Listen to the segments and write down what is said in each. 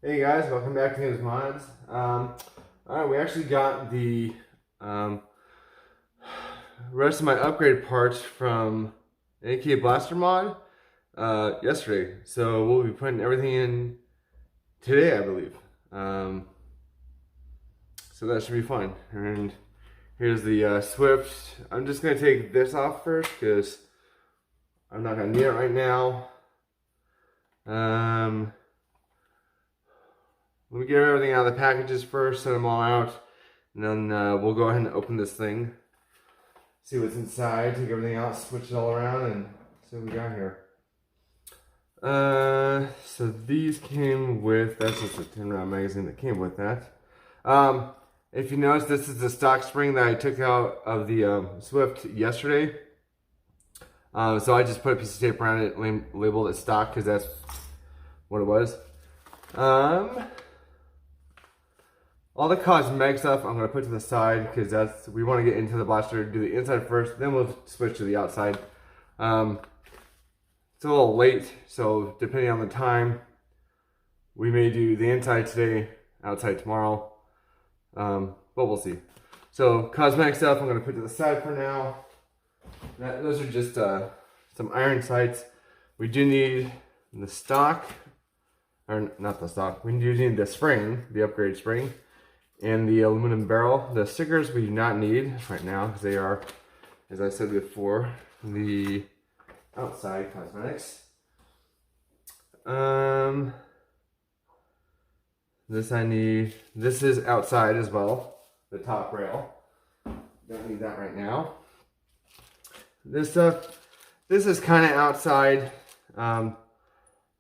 Hey guys, welcome back to WorkerMod. Alright, we actually got the rest of my upgrade parts from AK Blaster Mod yesterday. So we'll be putting everything in today, I believe. So that should be fun. And here's the Swift. I'm just going to take this off first because I'm not going to need it right now. Let me get everything out of the packages first, set them all out, and then we'll go ahead and open this thing, see what's inside, take everything out, switch it all around, and see what we got here. So these came with, that's just a 10-round magazine that came with that. If you notice, this is the stock spring that I took out of the Swift yesterday. So I just put a piece of tape around it, labeled it stock, because that's what it was. All the cosmetic stuff I'm going to put to the side because we want to get into the blaster, do the inside first, then we'll switch to the outside. It's a little late, so depending on the time, we may do the inside today, outside tomorrow, but we'll see. So cosmetic stuff I'm going to put to the side for now. Those are just some iron sights. We do need the stock, or not the stock, we do need the spring, the upgrade spring, and the aluminum barrel. The stickers we do not need right now because they are, as I said before, the outside cosmetics. This I need. This is outside as well, the top rail. Don't need that right now. This stuff, this is kind of outside.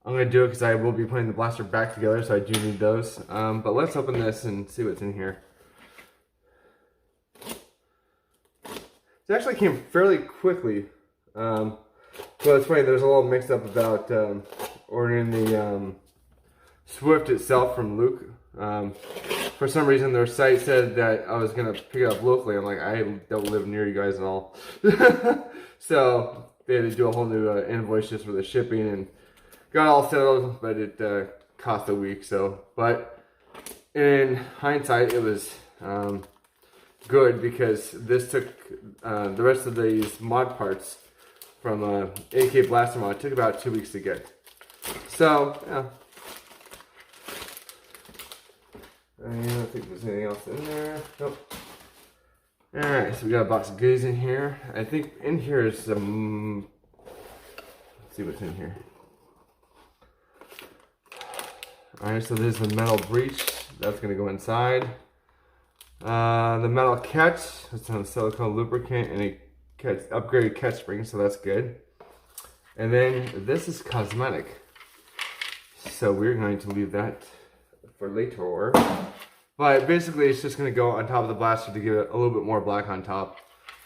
I'm going to do it because I will be putting the blaster back together, so I do need those. But let's open this and see what's in here. It actually came fairly quickly. So it's funny, there's a little mix up about ordering the Swift itself from Luke. For some reason, their site said that I was going to pick it up locally. I'm like, I don't live near you guys at all. So they had to do a whole new invoice just for the shipping, and got all settled, but it cost a week. So, but in hindsight, it was good because this took the rest of these mod parts from AK Blaster Mod. It took about 2 weeks to get. So, yeah. I don't think there's anything else in there. Nope. Alright, so we got a box of goodies in here. I think in here is some. Let's see what's in here. Alright, so there's the metal breech. That's going to go inside. The metal catch. It's on silicone lubricant and a upgraded catch spring, so that's good. And then this is cosmetic. So we're going to leave that for later. But basically it's just going to go on top of the blaster to give it a little bit more black on top.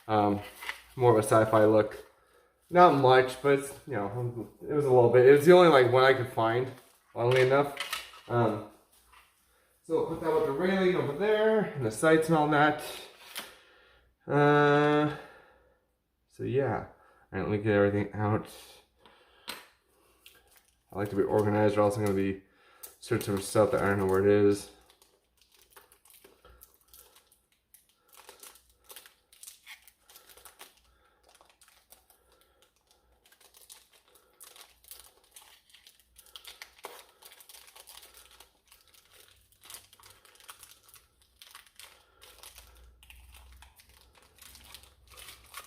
More of a sci-fi look. Not much, but it's, you know, it was a little bit. It was the only like one I could find, oddly enough. So we'll put that with the railing over there, and the sights and all that. So yeah. Alright, let me get everything out. I like to be organized, or else I'm going to be searching for stuff that I don't know where it is.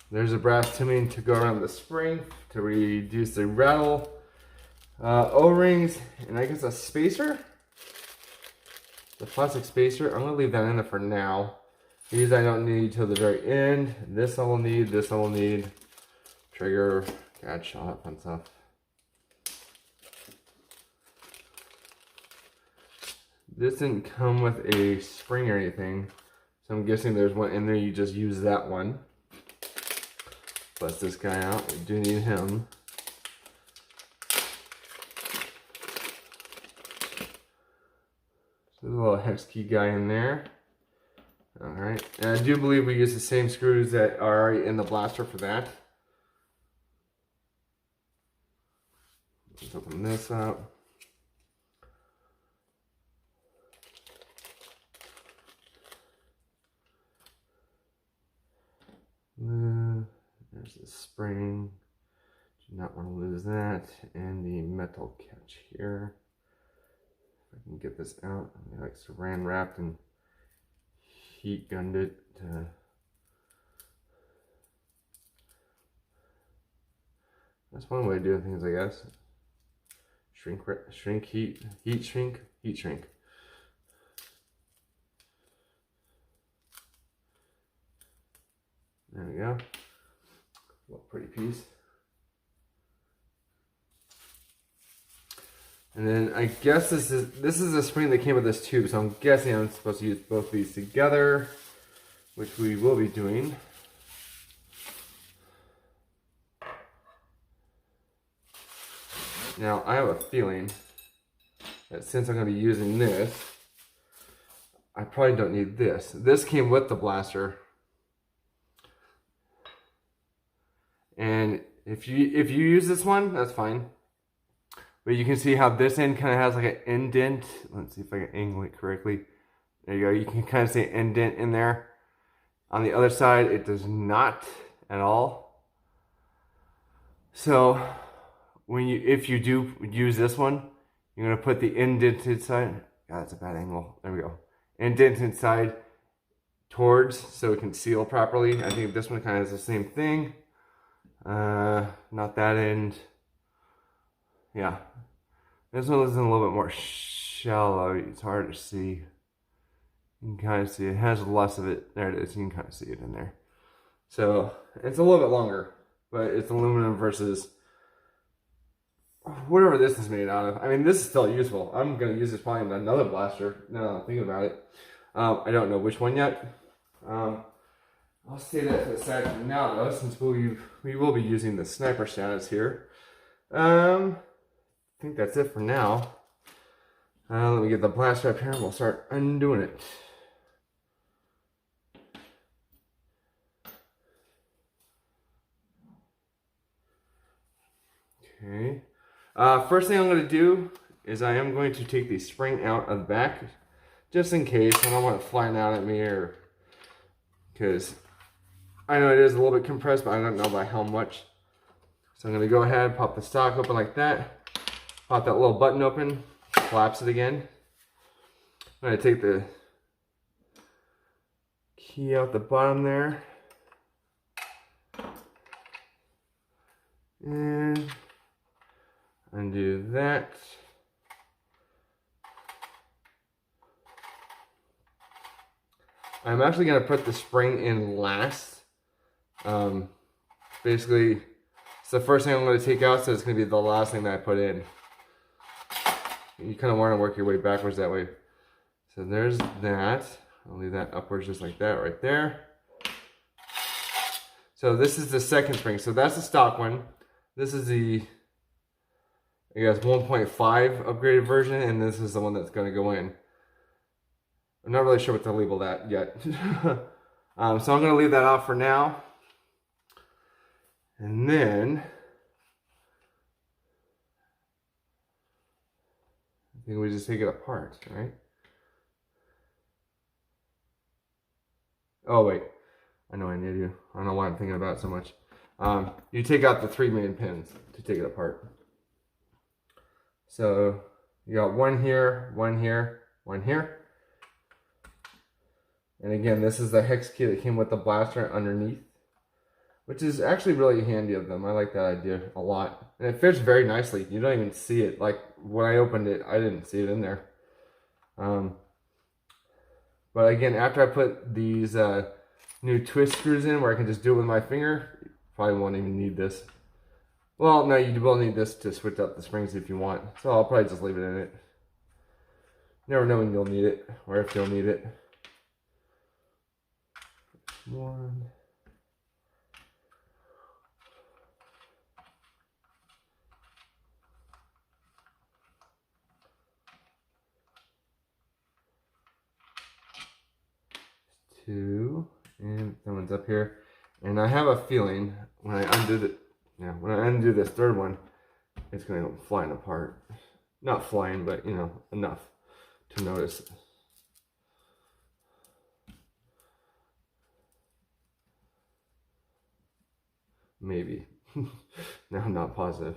There's a brass tubing to go around the spring to reduce the rattle. O-rings, and I guess a spacer? The plastic spacer. I'm going to leave that in there for now. These I don't need till the very end. This I will need, this I will need. Trigger, catch, all that fun stuff. This didn't come with a spring or anything, so I'm guessing there's one in there, you just use that one. Bust this guy out, we do need him. There's a little hex key guy in there. Alright, and I do believe we use the same screws that are already in the blaster for that. Let's open this up. There's the spring. Do not want to lose that. And the metal catch here. If I can get this out. I like saran wrapped and heat gunned it to. That's one way of doing things, I guess. Shrink, heat shrink, heat shrink. There we go. What a pretty piece. And then I guess this is a spring that came with this tube, so I'm guessing I'm supposed to use both of these together, which we will be doing. Now I have a feeling that since I'm going to be using this, I probably don't need this. This came with the blaster. And if you use this one, that's fine. But you can see how this end kind of has like an indent. Let's see if I can angle it correctly. There you go. You can kind of see an indent in there. On the other side, it does not at all. So if you do use this one, you're gonna put the indented side. God, that's a bad angle. There we go. Indented side towards so it can seal properly. I think this one kind of has the same thing. Not that end. Yeah, this one is a little bit more shallow. It's hard to see. You can kind of see it has less of it. There it is. You can kind of see it in there. So it's a little bit longer, but it's aluminum versus whatever this is made out of. I mean, this is still useful. I'm going to use this probably in another blaster now that I'm thinking about it. I don't know which one yet. I'll say that to the side for now, though, since we will be using the sniper status here. I think that's it for now. Let me get the blaster up here and we'll start undoing it. Okay. First thing I'm going to do is I am going to take the spring out of the back, just in case. I don't want it flying out at me, or because I know it is a little bit compressed, but I don't know by how much. So I'm going to go ahead, pop the stock open like that, pop that little button open, collapse it again. I'm going to take the key out the bottom there, and undo that. I'm actually going to put the spring in last. Basically, it's the first thing I'm going to take out, so it's going to be the last thing that I put in. You kind of want to work your way backwards that way. So there's that. I'll leave that upwards just like that right there. So this is the second spring. So that's the stock one. This is the, I guess, 1.5 upgraded version, and this is the one that's going to go in. I'm not really sure what to label that yet. So I'm going to leave that off for now. And then I think we just take it apart, right? Oh wait, I know I need you. I don't know why I'm thinking about it so much. You take out the 3 main pins to take it apart. So you got one here, one here, one here. And again, this is the hex key that came with the blaster underneath, which is actually really handy of them. I like that idea a lot. And it fits very nicely. You don't even see it. Like when I opened it, I didn't see it in there. But again, after I put these new twist screws in where I can just do it with my finger, probably won't even need this. Well, no, you will need this to switch up the springs if you want. So I'll probably just leave it in it. Never know when you'll need it, or if you'll need it. One. 2, and that one's up here. And I have a feeling when I undo this third one, it's going to go flying apart. Not flying, but you know, enough to notice. Maybe. No, I'm not positive.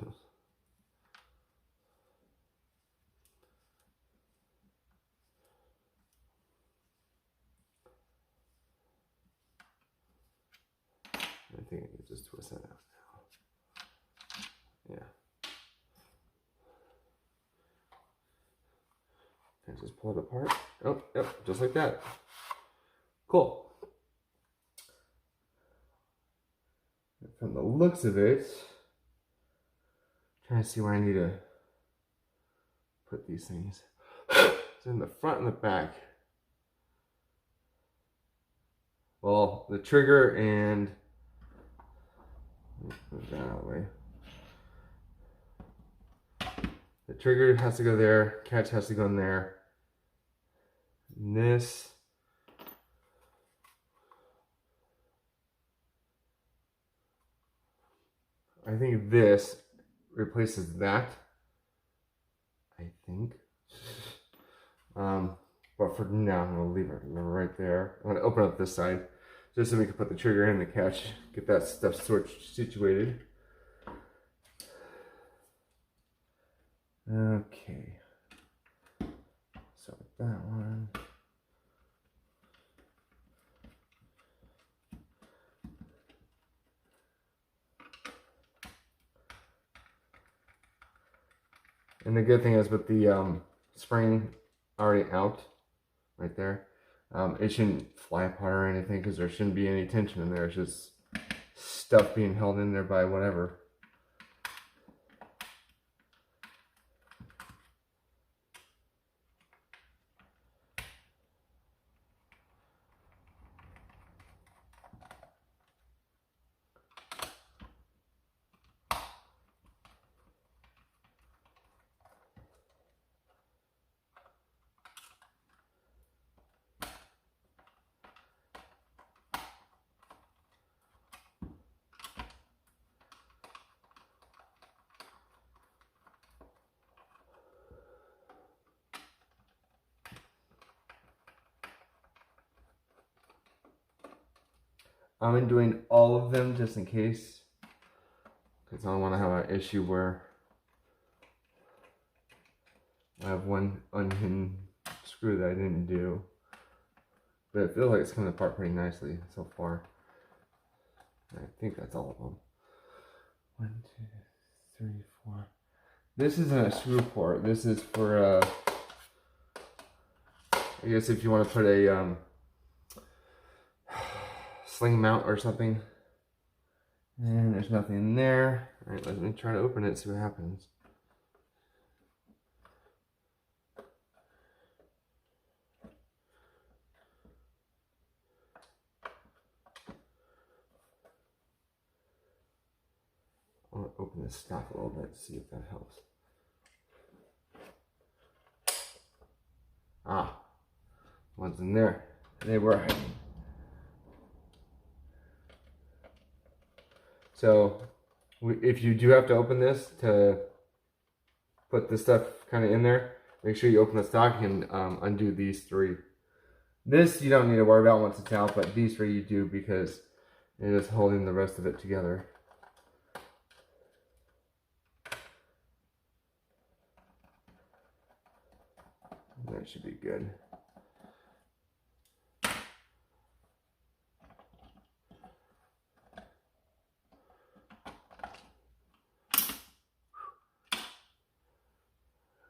I think I can just twist that out now. Yeah. And just pull it apart. Oh, yep, just like that. Cool. From the looks of it, trying to see where I need to put these things. It's in the front and the back. Well, the trigger and move that out of the way. The trigger has to go there, catch has to go in there. And this, I think this replaces that. I think. But for now, I'm gonna leave it right there. I'm gonna open up this side just so we can put the trigger in the catch, get that stuff situated. Okay. So that one. And the good thing is with the spring already out right there, it shouldn't fly apart or anything because there shouldn't be any tension in there. It's just stuff being held in there by whatever. I'm doing all of them just in case, because I don't want to have an issue where I have one unhinged screw that I didn't do. But it feels like it's coming apart pretty nicely so far. I think that's all of them. 1, 2, 3, 4. This isn't a screw port. This is for I guess if you want to put a sling mount or something. And there's nothing in there. All right, let me try to open it, see what happens. I'm gonna open this stop a little bit, see if that helps. Ah, one's in there. They were hiding. So, if you do have to open this to put this stuff kind of in there, make sure you open the stock and undo these 3. This you don't need to worry about once it's out, but these 3 you do because it is holding the rest of it together. That should be good.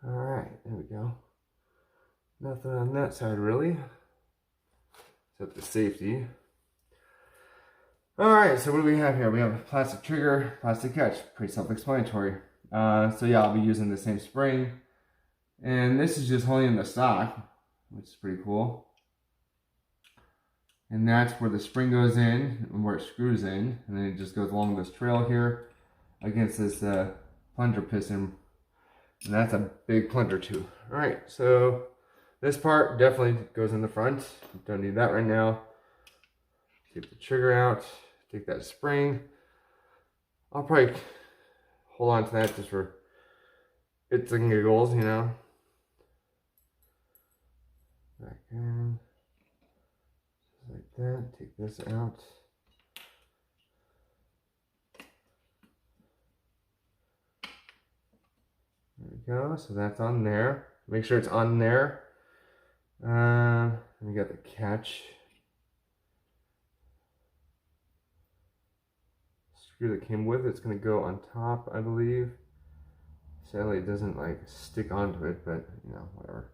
Alright, there we go. Nothing on that side really, except the safety. Alright, so what do we have here? We have a plastic trigger, plastic catch, pretty self-explanatory. So yeah, I'll be using the same spring. And this is just holding the stock, which is pretty cool. And that's where the spring goes in and where it screws in. And then it just goes along this trail here against this plunger piston. And that's a big plunger too. All right, so this part definitely goes in the front. Don't need that right now. Take the trigger out, take that spring. I'll probably hold on to that just for its and giggles, you know. Back in, just like that. Take this out. go. So that's on there. Make sure it's on there. We got the catch. Screw that came with it. It's going to go on top, I believe. Sadly, it doesn't like stick onto it, but you know, whatever.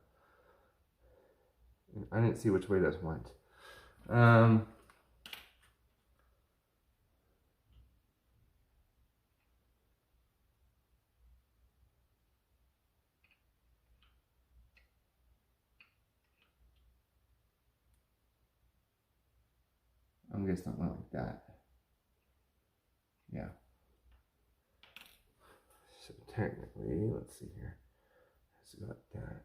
I didn't see which way this went. I'm guessing it went like that. Yeah. So technically, let's see here. It's got that.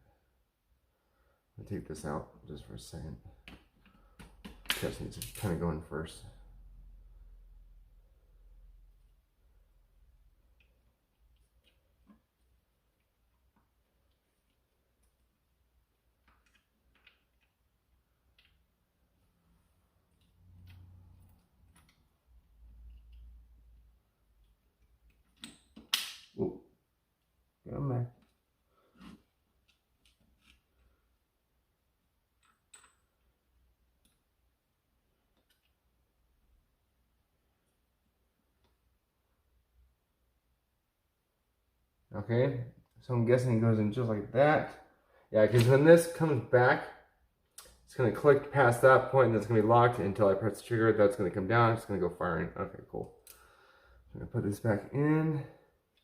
I'll take this out just for a second. Just needs to kind of go in first. Ooh. Come back. Okay, so I'm guessing it goes in just like that. Yeah, because when this comes back, it's going to click past that point and it's going to be locked until I press the trigger. That's going to come down. It's going to go firing. Okay, cool. I'm going to put this back in.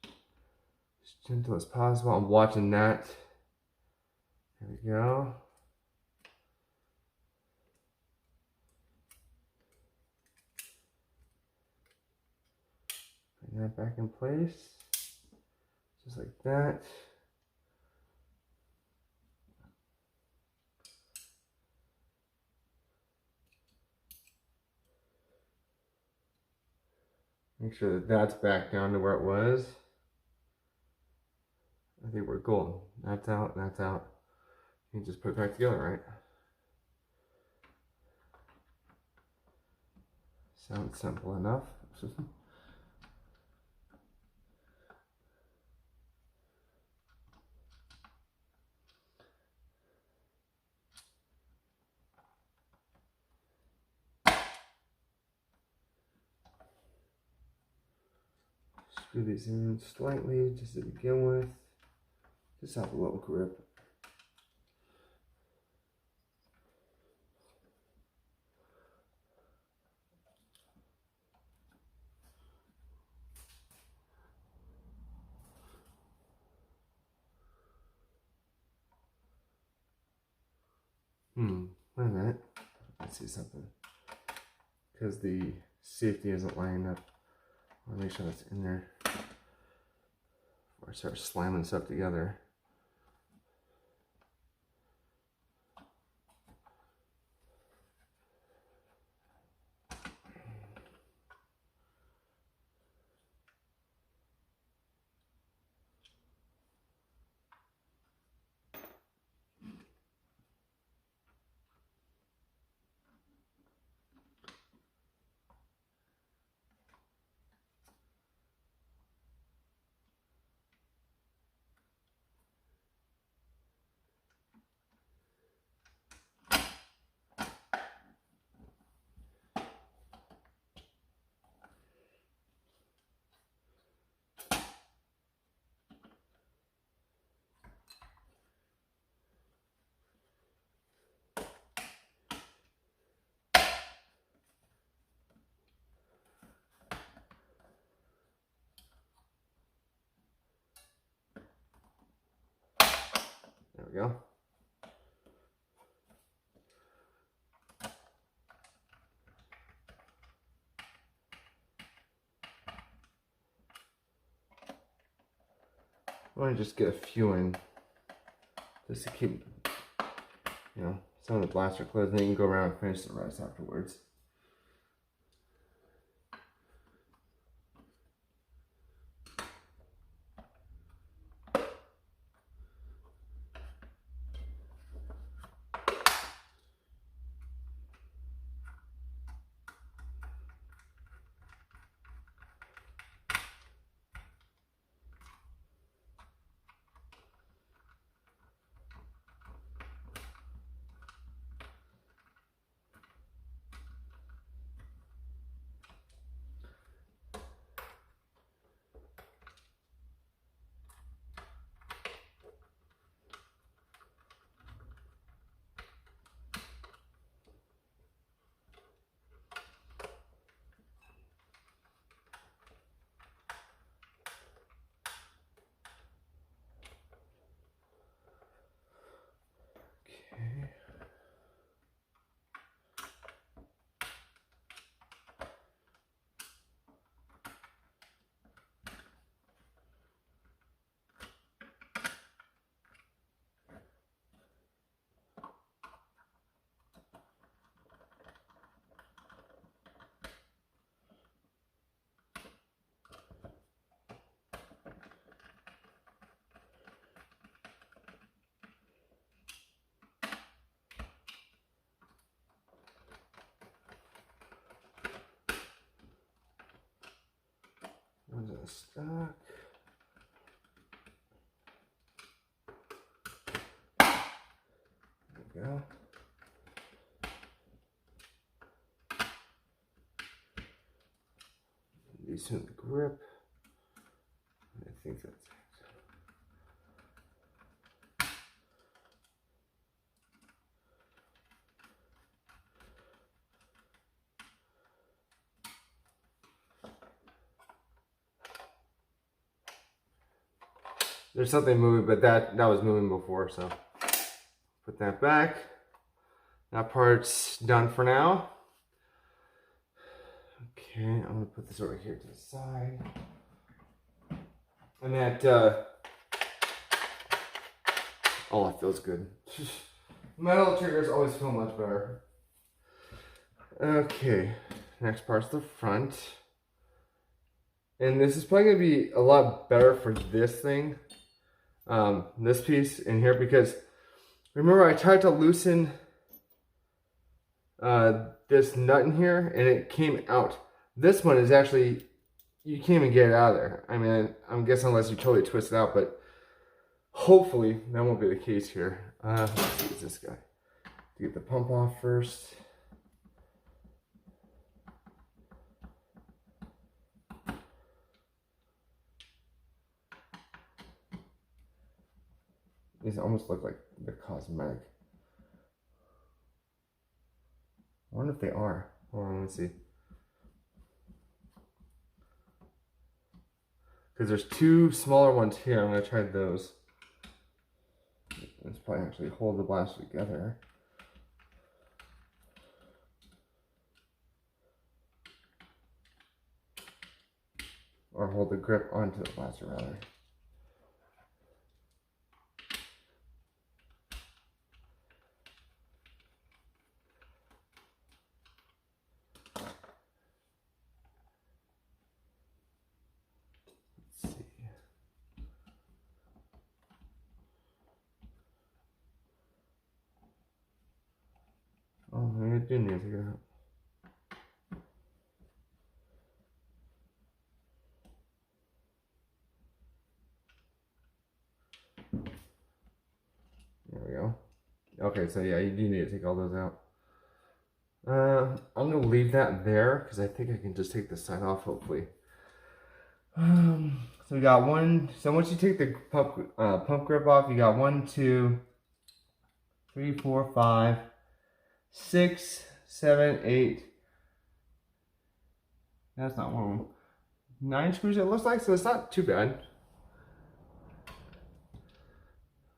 As gentle as possible. I'm watching that. There we go. Bring that back in place. Just like that. Make sure that that's back down to where it was. I think we're golden. That's out, that's out. You can just put it back together, right? Sounds simple enough. Screw these in slightly just to begin with. Just have a little grip. Wait a minute. Let's see something. Because the safety isn't lining up. I want to make sure that's in there before I start slamming stuff together. There we go. I want to just get a few in, just to keep, you know, some of the blaster closed, and then you can go around and finish the rest afterwards. Is it stuck? There we go. Decent grip. I think that's it. There's something moving, but that was moving before, so put that back. That part's done for now. Okay, I'm gonna put this over here to the side. And that, oh, it feels good. Metal triggers always feel much better. Okay, next part's the front. And this is probably gonna be a lot better for this thing. This piece in here, because remember I tried to loosen this nut in here and it came out. This one is actually, you can't even get it out of there. I mean, I'm guessing unless you totally twist it out, but hopefully that won't be the case here. Let's see, it's this guy. Get the pump off first. These almost look like they're cosmetic. I wonder if they are. Hold on, let's see. Because there's two smaller ones here. I'm going to try those. This probably actually hold the blaster together. Or hold the grip onto the blaster, rather. Oh, maybe I do need to figure it out. There we go. Okay, so yeah, you do need to take all those out. I'm going to leave that there because I think I can just take the side off, hopefully. So we got one. So once you take the pump grip off, you got 1, 2, 3, 4, 5, 6, 7, 8. That's not one of them. 9 screws it looks like, so it's not too bad.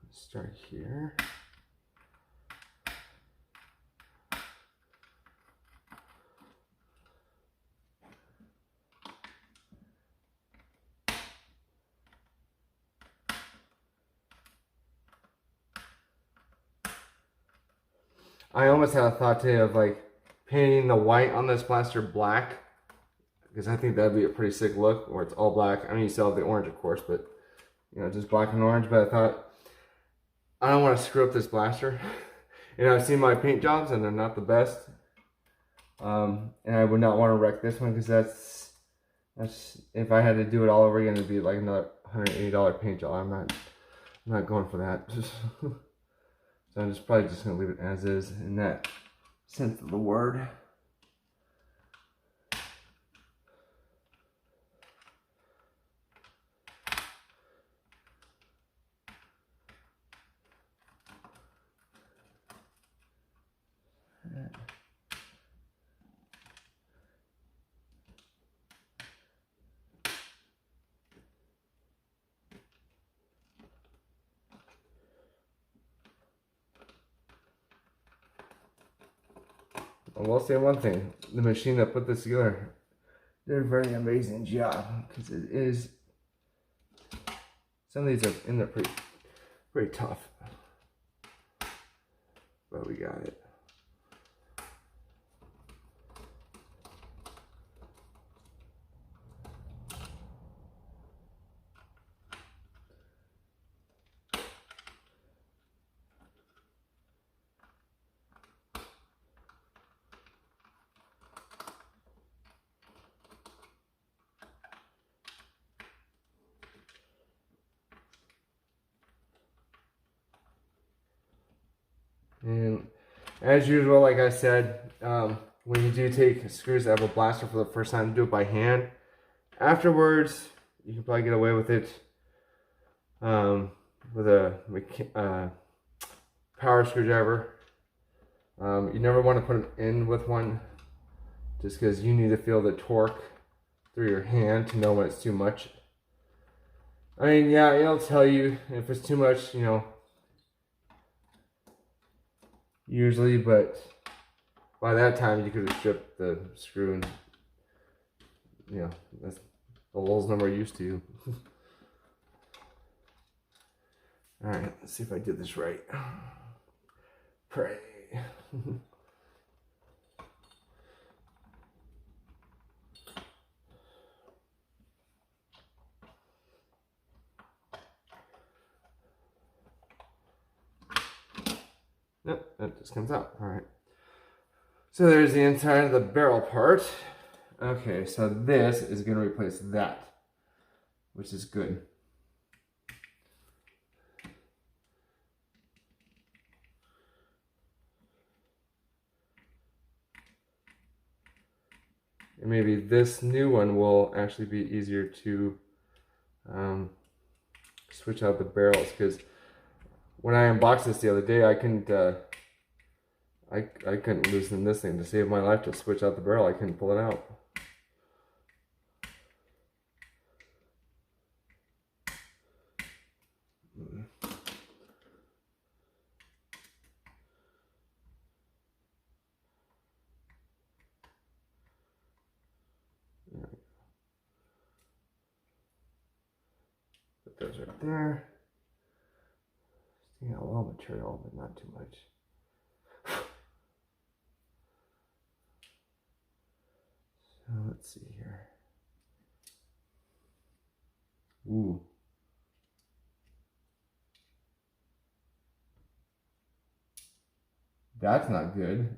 Let's start here. I almost had a thought today of like painting the white on this blaster black, because I think that'd be a pretty sick look, where it's all black. I mean, you still have the orange, of course, but you know, just black and orange. But I thought, I don't want to screw up this blaster. And I've seen my paint jobs and they're not the best. And I would not want to wreck this one, because that's if I had to do it all over again, it'd be like another $180 paint job. I'm not going for that. So I'm probably just gonna leave it as is in that sense of the word. I will say one thing, the machine that put this together did a very amazing job, because it is, some of these are in there pretty tough, but we got it. And as usual, like I said, when you do take screws out of a blaster for the first time, do it by hand. Afterwards, you can probably get away with it with a power screwdriver. You never want to put them in with one, just because you need to feel the torque through your hand to know when it's too much. I mean, yeah, it'll tell you if it's too much, you know, usually, but by that time you could have stripped the screw and, you know, that's the holes number used to. Alright, let's see if I did this right. Pray. Nope, that just comes out. Alright. So there's the inside of the barrel part. Okay, so this is going to replace that, which is good. And maybe this new one will actually be easier to switch out the barrels, because when I unboxed this the other day, I couldn't loosen this thing to save my life to switch out the barrel. I couldn't pull it out. Put those right there. Sticking out a little material, but not too much. So let's see here. Ooh. That's not good.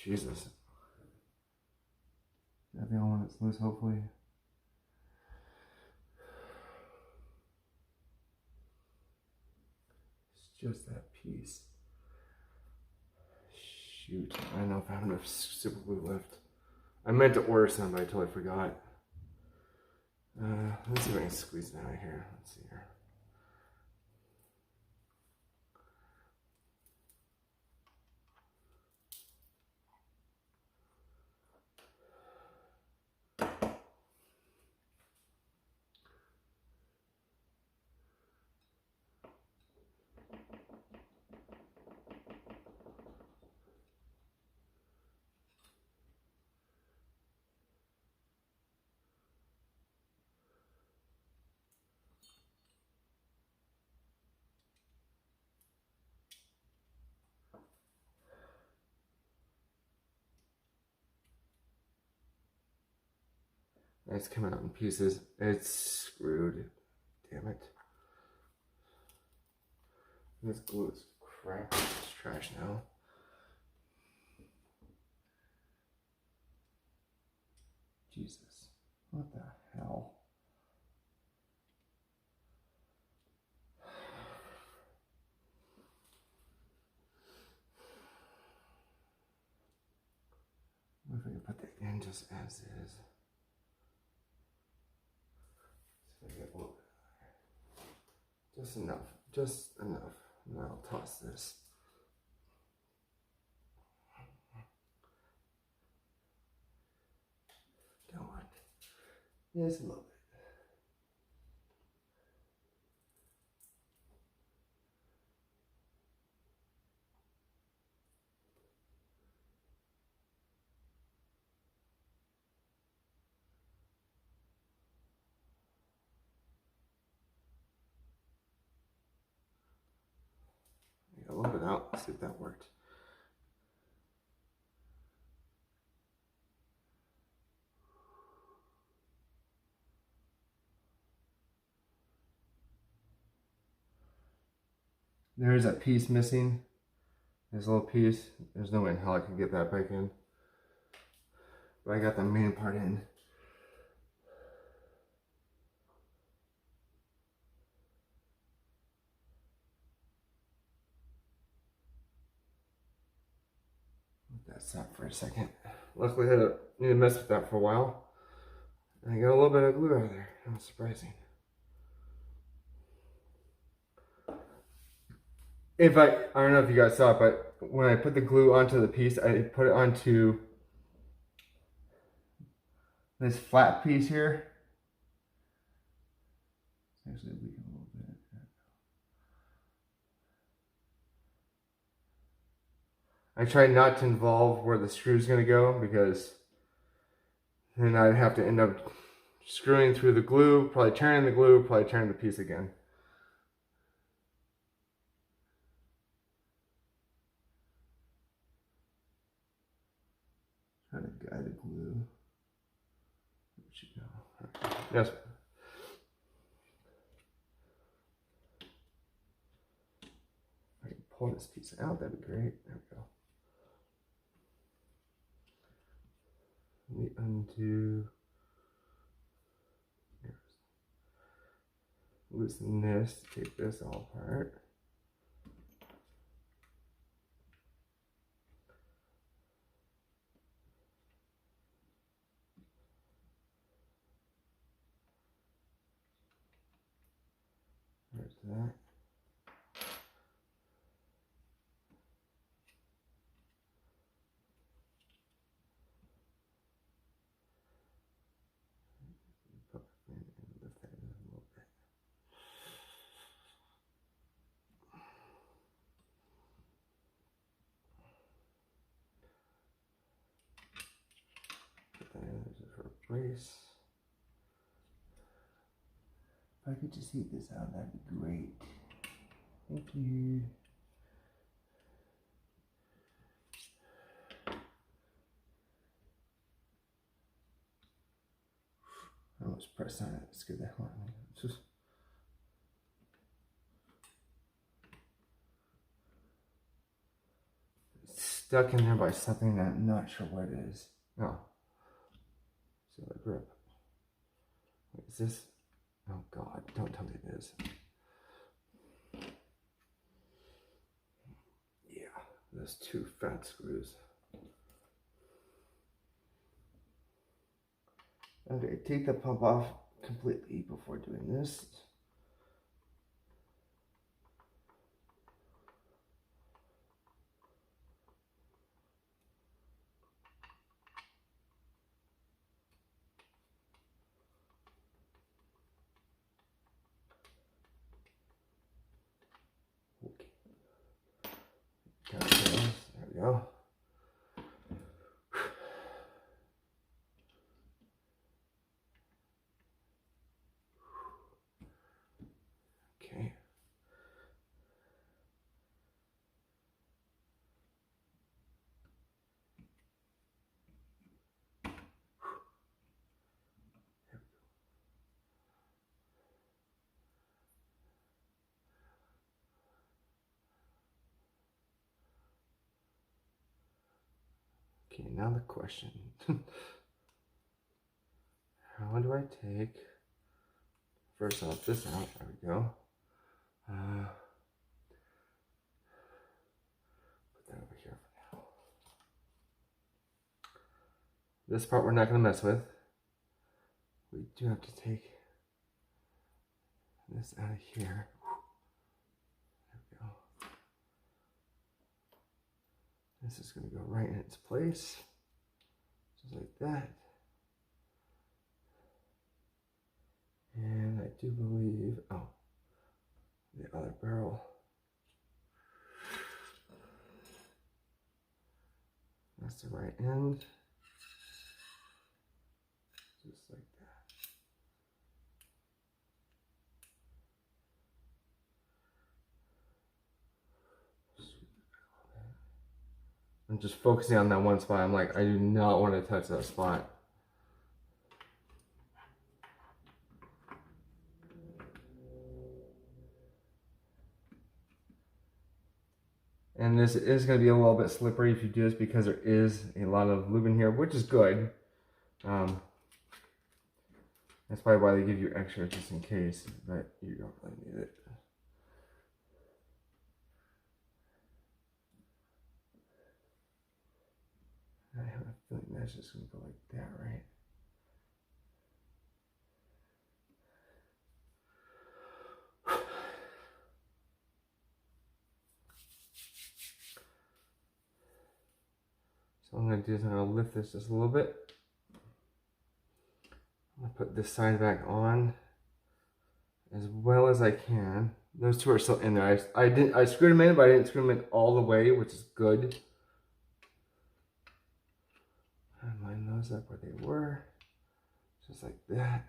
Jesus. Is that the only one that's loose, hopefully? It's just that piece. Shoot, I don't know if I have enough super glue left. I meant to order some, but I totally forgot. Let's see if I can squeeze it out of here. Let's see here. It's coming out in pieces. It's screwed. Damn it. This glue is crap. It's trash now. Jesus. What the hell? What if I can put that in just as is? See if I get a little bit. Just enough. Just enough. Now I'll toss this. Come on. Just a little bit. A little bit out. Let's see if that worked. There's a piece missing. This little piece. There's no way in hell I can get that back in. But I got the main part in. Let that set for a second. Luckily I didn't need to mess with that for a while. And I got a little bit of glue out of there. Not surprising. I don't know if you guys saw it, but when I put the glue onto the piece, I put it onto this flat piece here. It's actually leaking a little bit. I try not to involve where the screw's going to go, because then I'd have to end up screwing through the glue, probably tearing the glue, probably tearing the piece again. Trying to guide the glue. Where'd she go? Yes. If I can pull this piece out, that'd be great. There we go. Let me undo. Loosen this, take this all apart. There's that. Lift that in a little bit. Put that in for a brace. If I could just heat this out, that'd be great. Thank you. I almost pressed on it. Let's get that one. Just stuck in there by something that I'm not sure what it is. Oh. So the grip. What is this? Oh God, don't tell me it is. Yeah, those two fat screws. Okay, take the pump off completely before doing this. Okay. There we go. Okay. Okay, now the question. How do I take, first off, this out? There we go. Put that over here for now. This part we're not going to mess with. We do have to take this out of here. There we go. This is going to go right in its place, just like that. And I do believe, oh, the other barrel. That's the right end. Just like that. I'm just focusing on that one spot. I'm like, I do not want to touch that spot. And this is going to be a little bit slippery if you do this, because there is a lot of lube in here, which is good. That's probably why they give you extra, just in case, but you don't really need it. I have a feeling that's just going to go like that, right? So what I'm going to do is I'm going to lift this just a little bit. I'm going to put this side back on as well as I can. Those two are still in there. I screwed them in, but I didn't screw them in all the way, which is good. And line those up where they were, just like that.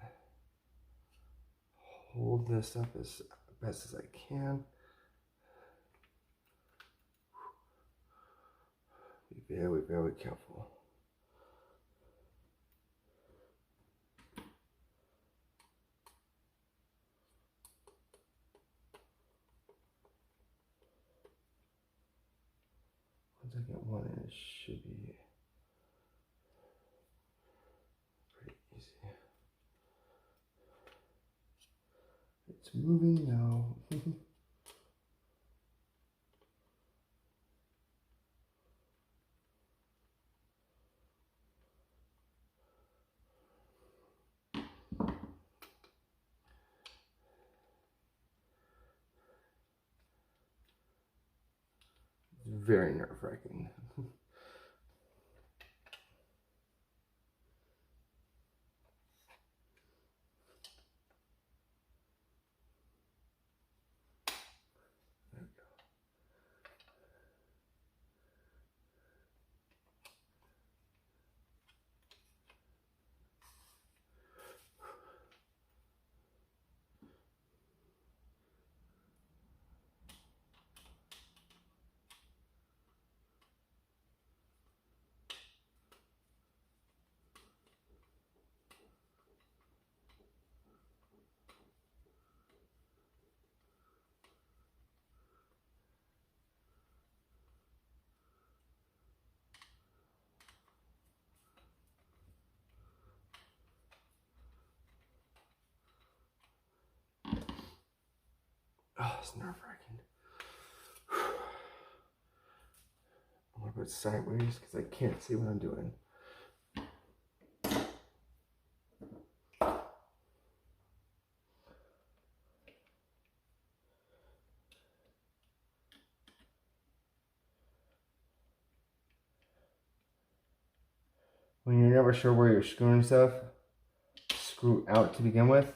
Hold this up as best as I can. Be very, very careful. Once I get one in, it should be pretty easy. It's moving now. It's very nerve-wracking. Oh, it's nerve-wracking. I'm gonna put it sideways because I can't see what I'm doing. When you're never sure where you're screwing stuff, screw out to begin with.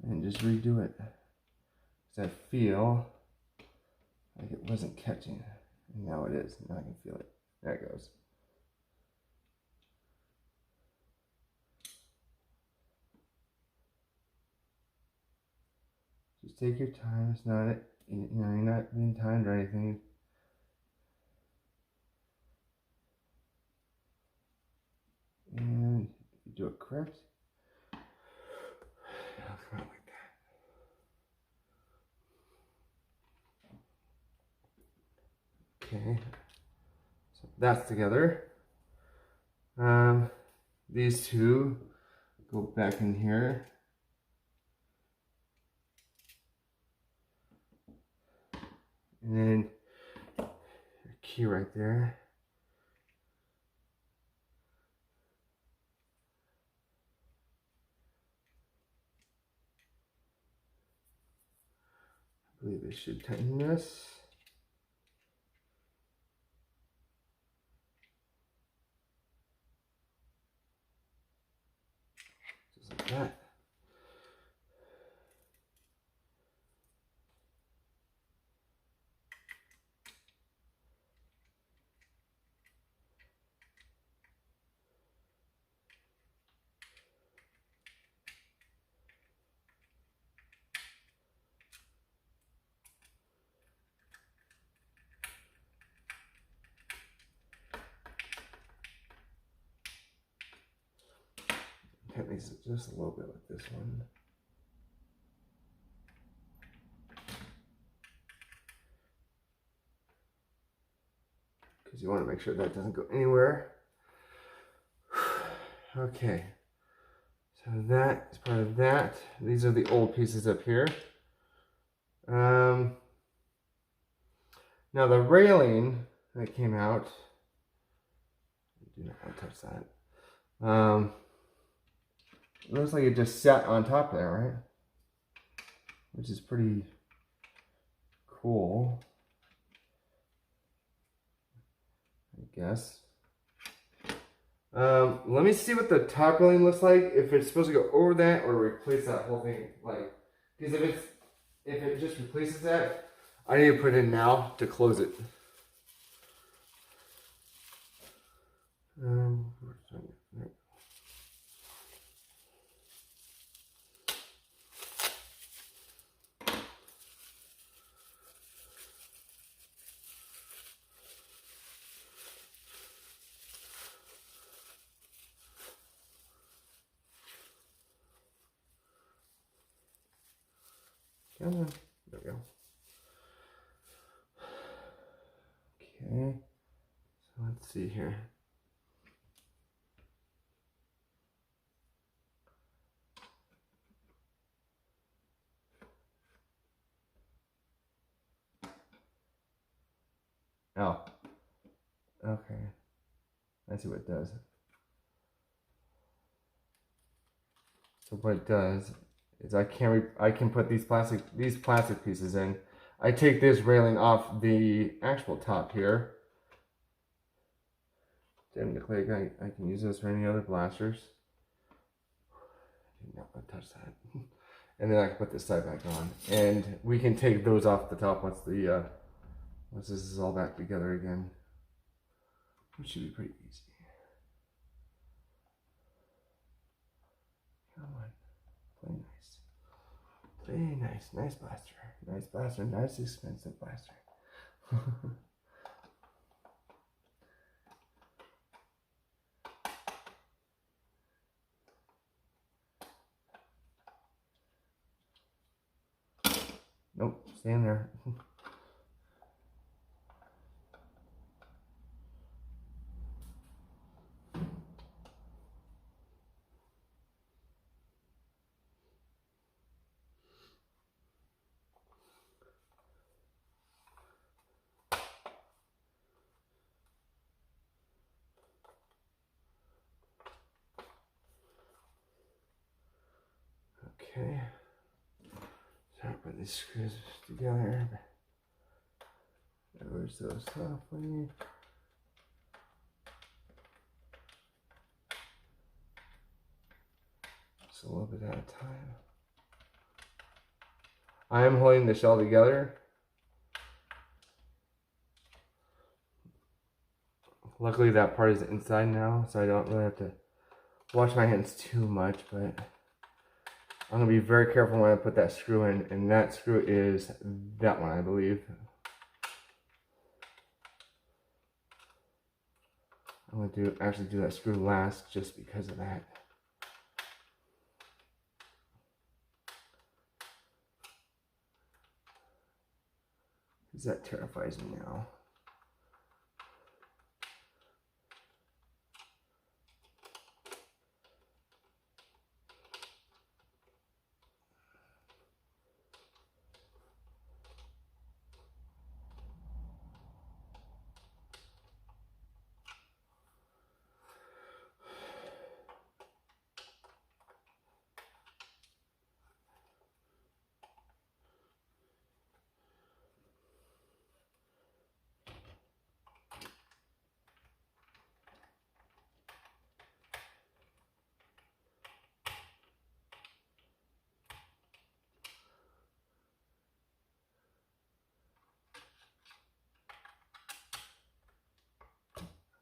And just redo it. Because I feel like it wasn't catching. And now it is. Now I can feel it. There it goes. Just take your time. It's not, you know, you're not being timed or anything. And if you do it correct, it'll come out like that. Okay, so that's together. These two go back in here. And then your key right there. I believe it should tighten this. Just like that. At least just a little bit like this one. Because you want to make sure that doesn't go anywhere. Okay, so that is part of that. These are the old pieces up here. Now the railing that came out, I do not want to touch that. It looks like it just sat on top there, right? Which is pretty cool, I guess. Let me see what the top railing looks like. If it's supposed to go over that or replace that whole thing, like, because if it just replaces that, I need to put it in now to close it. Come on. There we go. Okay. So let's see here. Oh. Okay. I see what it does. So what it does is I can put these plastic pieces in. I take this railing off the actual top here. Then I can use this for any other blasters. I did not want to touch that. And then I can put this side back on. And we can take those off the top once this is all back together again. Which should be pretty easy. Come on. Play nice. Play nice. Nice blaster. Nice blaster. Nice expensive blaster. Nope. Stay in there. Okay. So I put these screws together. Ever so softly. Just a little bit at a time. I am holding the shell together. Luckily that part is inside now, so I don't really have to wash my hands too much, but I'm going to be very careful when I put that screw in, and that screw is that one, I believe. I'm going to actually do that screw last just because of that. Because that terrifies me now.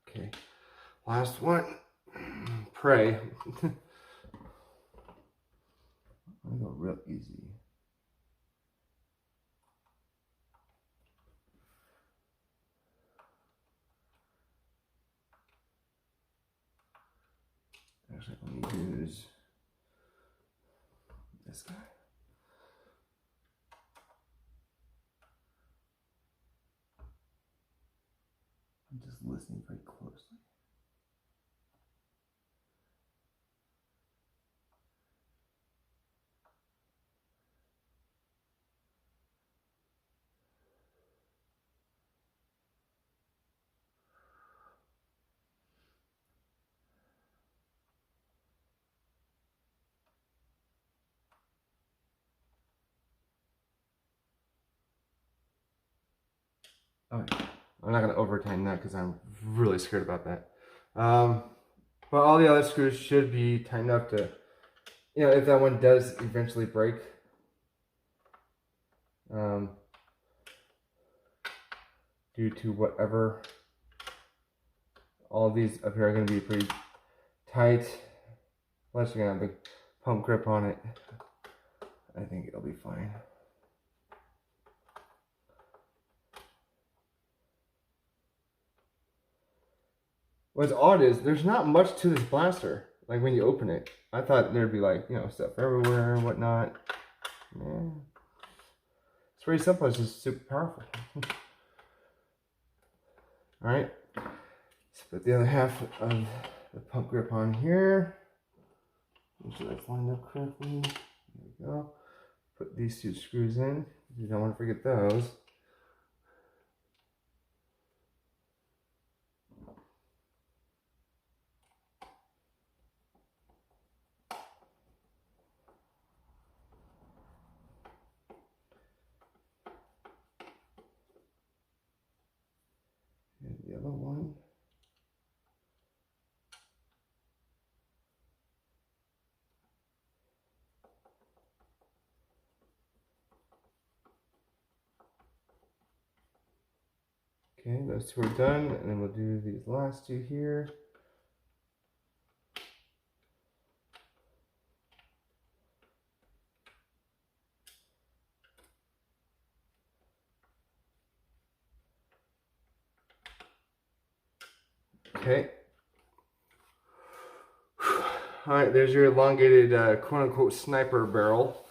Okay, last one. Pray. I'm gonna go real easy. Actually, let me use this guy. I'm just listening very closely. Okay. I'm not going to over tighten that because I'm really scared about that. But all the other screws should be tightened up to, if that one does eventually break. Due to whatever, all these up here are going to be pretty tight. Plus you're going to have the pump grip on it. I think it'll be fine. What's odd is there's not much to this blaster. Like when you open it, I thought there'd be like, stuff everywhere and whatnot. Yeah. It's pretty simple, it's just super powerful. Alright, let's put the other half of the pump grip on here. Make sure that's lined up correctly. There we go. Put these two screws in. You don't want to forget those. And the other one. Okay, those two are done, and then we'll do these last two here. Okay. All right, there's your elongated quote-unquote sniper barrel.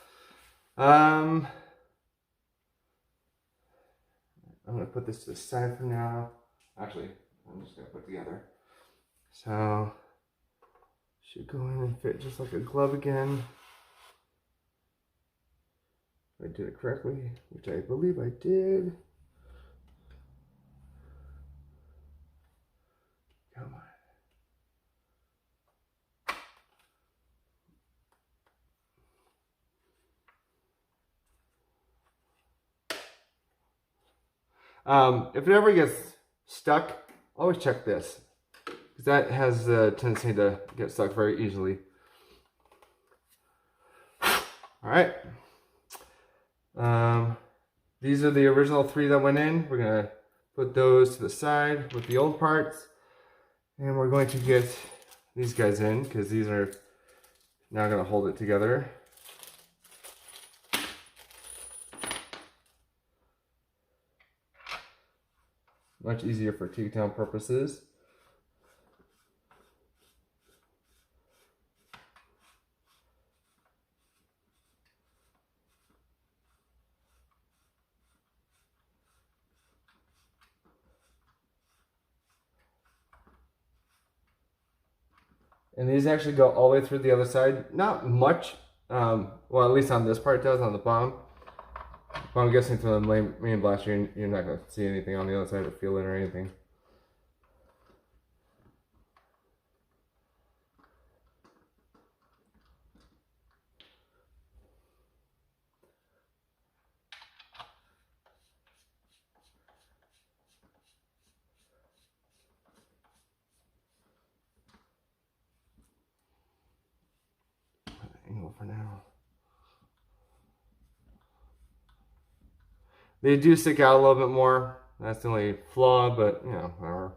I'm gonna put this to the side for now. Actually, I'm just gonna put it together. So, should go in and fit just like a glove again. If I did it correctly, which I believe I did. Come on. If it ever gets stuck, always check this, because that has a tendency to get stuck very easily. All right. These are the original 3 that went in. We're gonna put those to the side with the old parts, and we're going to get these guys in because these are now gonna hold it together. Much easier for takedown purposes. And these actually go all the way through the other side. Not much, well, at least on this part it does, on the bottom. But I'm guessing from the main blaster, you're not going to see anything on the other side or feel it or anything. Angle for now. They do stick out a little bit more. That's the only flaw, but whatever.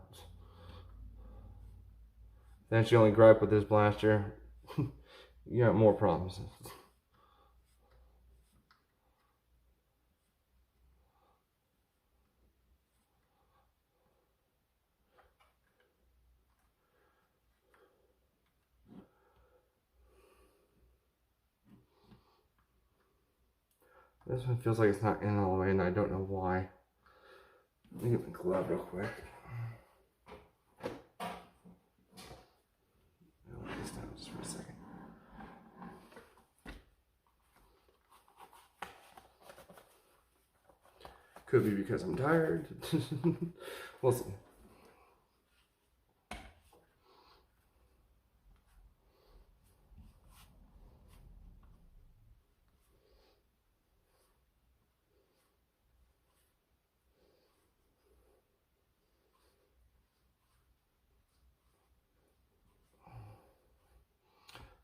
That's the only gripe with this blaster. You got more problems. This one feels like it's not in all the way, and I don't know why. Let me get my glove real quick. I'll lay this down just for a second. Could be because I'm tired. We'll see.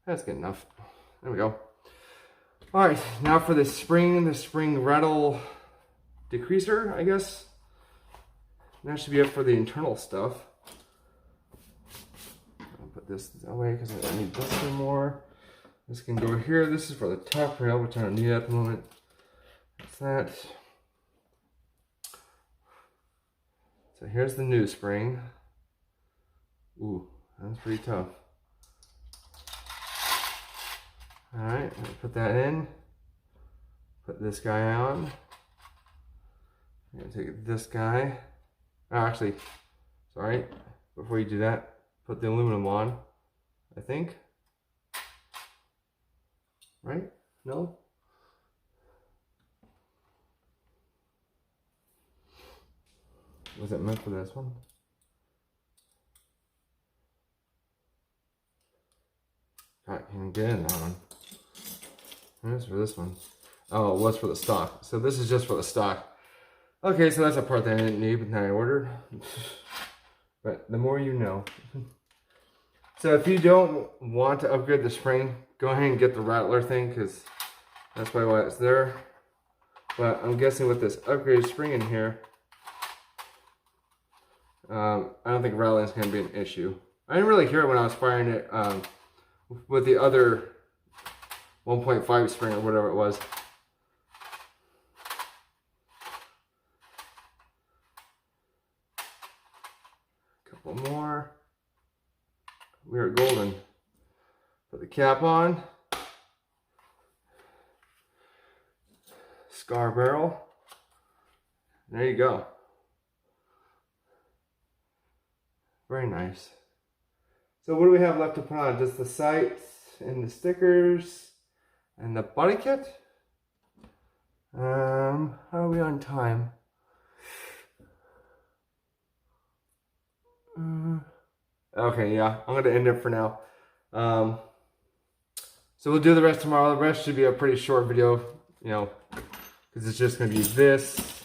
That's good enough. There we go. All right, now for the spring rattle decreaser, I guess. That should be it for the internal stuff. I'll put this away because I don't need this anymore. This can go here. This is for the top rail, which I don't need at the moment. That's that. So here's the new spring. Ooh, that's pretty tough. Alright, put that in. Put this guy on. I'm gonna take this guy. Oh, actually, sorry. Before you do that, put the aluminum on, I think. Right? No? Was it meant for this one? Alright, can you get in that one? That's for this one. Oh, it was for the stock. So this is just for the stock. Okay, so that's a part that I didn't need, but now I ordered. But the more you know. So if you don't want to upgrade the spring, go ahead and get the rattler thing, because that's probably why it's there. But I'm guessing with this upgraded spring in here, I don't think rattling is going to be an issue. I didn't really hear it when I was firing it with the other 1.5 spring or whatever it was. Couple more. We are golden. Put the cap on. Scar barrel. There you go. Very nice. So what do we have left to put on? Just the sights and the stickers and the body kit. How are we on time? Okay, yeah, I'm gonna end it for now. So we'll do the rest tomorrow. The rest should be a pretty short video, you know, because it's just gonna be this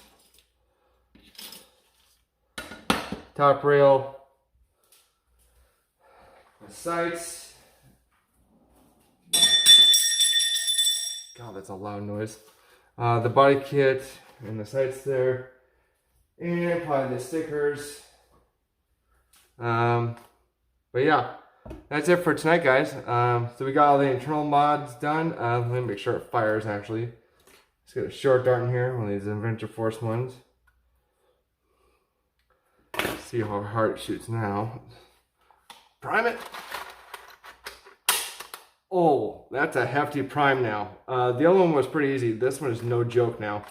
top rail, the sights. God, that's a loud noise. The body kit and the sights there, and probably the stickers. But yeah, that's it for tonight, guys. So we got all the internal mods done. Let me make sure it fires, actually. Let's get a short dart in here, one of these Adventure Force ones. See how hard it shoots now. Prime it. Oh, that's a hefty prime now. The other one was pretty easy. This one is no joke now.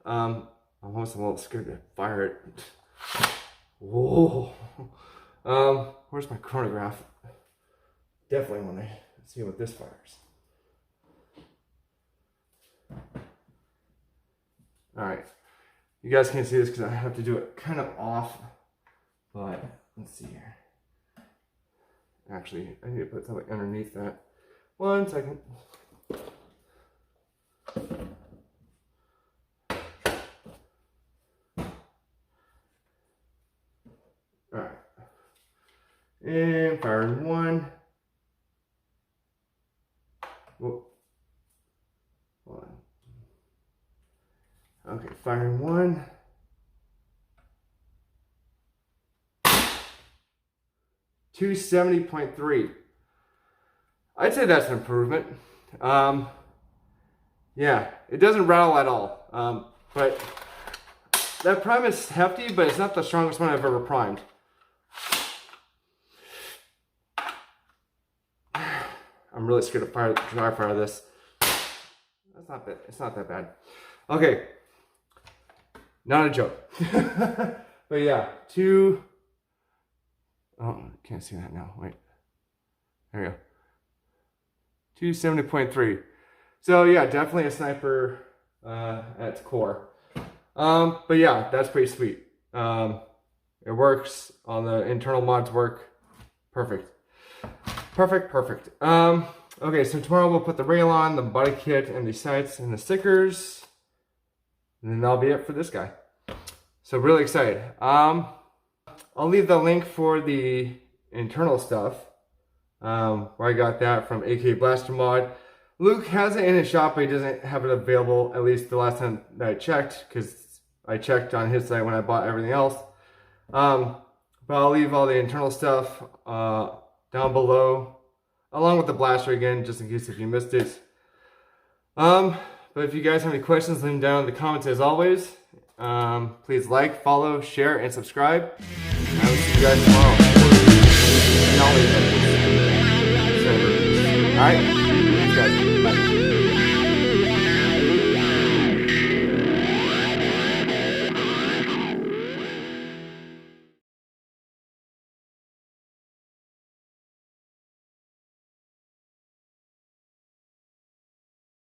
I'm almost a little scared to fire it. Whoa. Where's my chronograph? Definitely want to see what this fires. Alright. You guys can't see this because I have to do it kind of off. But, let's see here. Actually, I need to put something underneath that. 1 second. Alright. And firing 1. Whoa. Hold on. Okay, firing 1. .270.3. I'd say that's an improvement. Yeah, it doesn't rattle at all. But that prime is hefty, but it's not the strongest one I've ever primed. I'm really scared to dry fire this. That's not bad. It's not that bad. Okay, not a joke. But yeah, oh, can't see that now. Wait, there we go. 270.3. So yeah, definitely a sniper at its core. But yeah, that's pretty sweet. It works. All the internal mods work. Perfect. Perfect. Okay, so tomorrow we'll put the rail on, the body kit, and the sights and the stickers. And then that'll be it for this guy. So really excited. I'll leave the link for the internal stuff where I got that from AK Blaster Mod. Luke has it in his shop, but he doesn't have it available, at least the last time that I checked, because I checked on his site when I bought everything else. But I'll leave all the internal stuff down below, along with the blaster again, just in case if you missed it. But if you guys have any questions, leave them down in the comments as always. Please like, follow, share, and subscribe. And I will see you guys tomorrow. Alright?